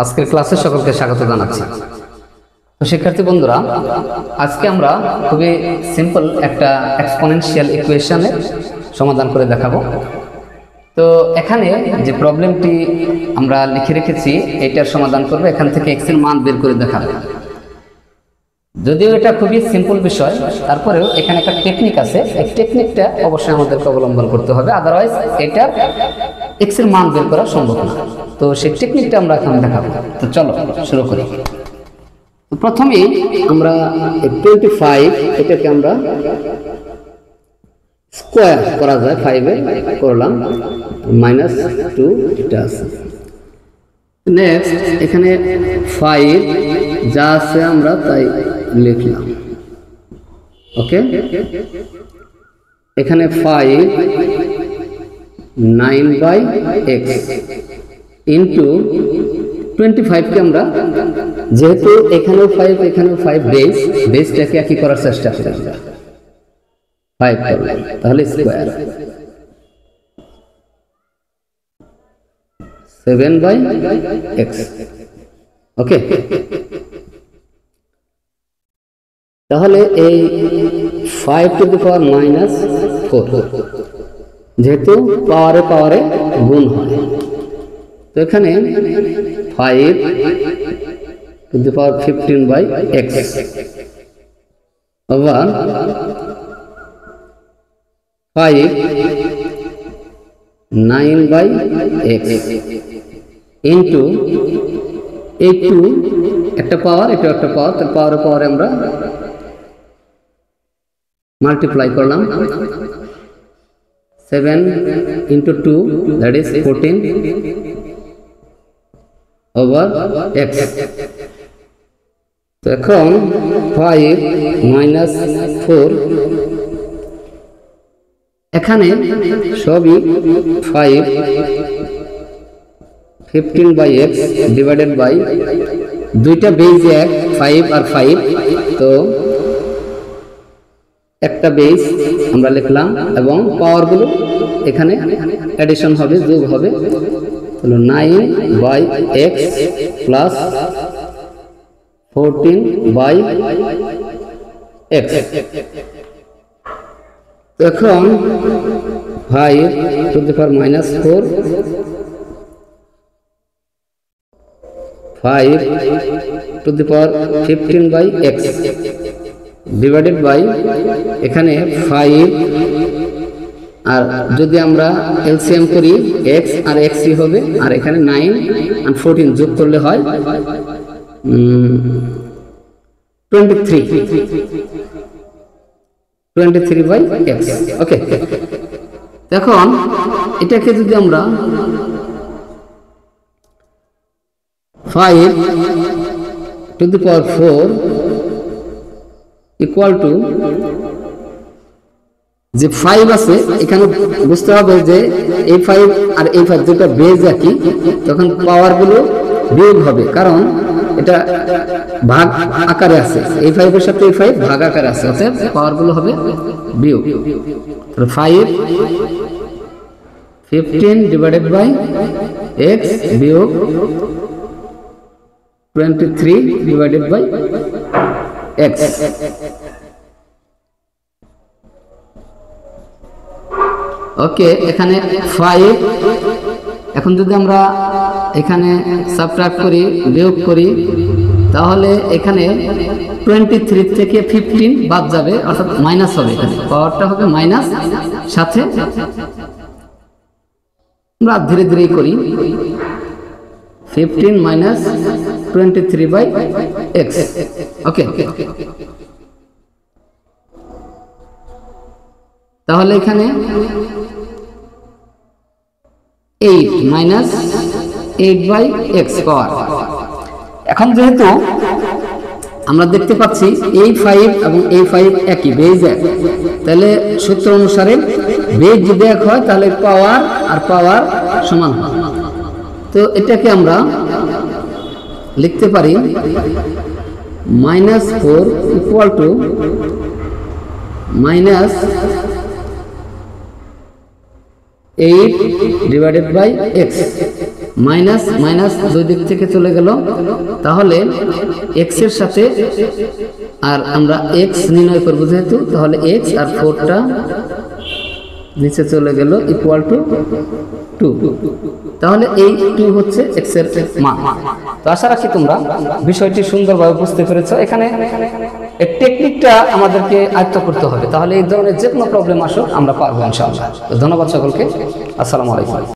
আজকের ক্লাসে সকলকে স্বাগত জানাচ্ছি। তো শিক্ষার্থী বন্ধুরা, আজকে আমরা খুবই সিম্পল একটা এক্সপোনেনশিয়াল ইকুয়েশনের সমাধান করে দেখাবো। তো এখানে যে প্রবলেমটি আমরা লিখে রেখেছি এটার সমাধান করবে, এখান থেকে এক্স এর মান বের করে দেখাবে। যদিও এটা খুবই সিম্পল বিষয়, তারপরেও এখানে একটা টেকনিক আছে, এই টেকনিকটা অবশ্যই আমাদেরকে অবলম্বন করতে হবে, আদারওয়াইজ এটা এক্স এর মান বের করা সম্ভব না। তো সেই টেকনিকটা আমরা এখন দেখাবো। তো চলো শুরু করি। প্রথমেই আমরা 25 এটাকে আমরা স্কোয়ার করা যায়, 5 এ করলাম, -2 এটা আছে। নেক্সট এখানে 5 যা আছে আমরা তাই লিখলাম, ওকে। এখানে 5 9/x ইন্টু 25 কে আমরা, যেহেতু এখানেও 5 এখানেও 5, বেসটাকে একই করার চেষ্টা করি, 5 করলাম, তাহলে স্কোয়ার 7/x, ওকে। তাহলে এই 5 টু দি পাওয়ার -4, যেহেতু পাওয়ারে গুণ হয়, তো এখানে 5 টু দি পাওয়ার 15/x আবার 5 9/x ইন্টু এই 2 একটা পাওয়ার, এটা একটা পাওয়ার, তার পাওয়ারে আমরা মাল্টিপ্লাই করলাম, 7 into 2 that is 14 over x। তো এখন 5 - 4, এখানে সবই 5 15/x ডিভাইডেড বাই দুইটা বেস 1, 5 আর 5, তো একটা বেস আমরা লিখলাম এবং পাওয়ারগুলো এখানে অ্যাডিশন হবে, যোগ হবে, হলো 9/x প্লাস 14/x। এখন 5 to the power -4, 5 to the power 15/x divided by এখানে 5, আর যদি আমরা এলসিএম করি x আর x হবে, আর এখানে 9 আর 14 যোগ করলে হয় 23/x, ওকে। এখন এটাকে যদি আমরা 5 to the power 4 equal to, যে 5 আছে এখানে বুঝতে হবে যে এই 5 আর এই 5 দুটো বেজ একই, তখন পাওয়ারগুলো বিয়োগ হবে, কারণ এটা ভাগ আকারে আছে, এই 5 এর সাথে এই 5 ভাগ আকারে আছে, অতএব পাওয়ারগুলো হবে বিয়োগ। তাহলে 5 15 ডিভাইডেড বাই x বিয়োগ 23 ডিভাইডেড বাই x। ওকে, এখানে 5, এখন যদি আমরা এখানে সাবট্রাক্ট করি, বিয়োগ করি, তাহলে এখানে 23 থেকে 15 বাদ যাবে, অর্থাৎ মাইনাস হবে, এখানে পাওয়ারটা হবে মাইনাস, সাথে আমরা ধীরে ধীরেই করি, 15 - 23/x, ওকে। তাহলে এখানে 8 - 8/x পাওয়ার। এখন যেহেতু আমরা দেখতে পাচ্ছি এই 5 এবং এই 5 একই, বেজ এক, তাহলে সূত্র অনুসারে বেজ যদি এক হয় তাহলে পাওয়ার আর পাওয়ার সমান হয়। তো এটাকে আমরা লিখতে পারি -4 equal to -8 divided by x minus minus দুই দিক থেকে চলে গেল, তাহলে এক্স এর সাথে আর আমরা এক্স নির্ণয় করবো যেহেতু, তাহলে এক্স আর 4টা নিচে চলে গেল ইকুয়াল টু 2। তাহলে এই 2 হচ্ছে এক্স এর মান। তো আশা রাখি তোমরা বিষয়টি সুন্দরভাবে বুঝতে পেরেছো। এখানে এই টেকনিকটা আমাদেরকে আয়ত্ত করতে হবে, তাহলে এই ধরনের যে কোনো প্রবলেম আসুক আমরা পারবো ইনশাআল্লাহ। ধন্যবাদ সকলকে, আসসালামু আলাইকুম।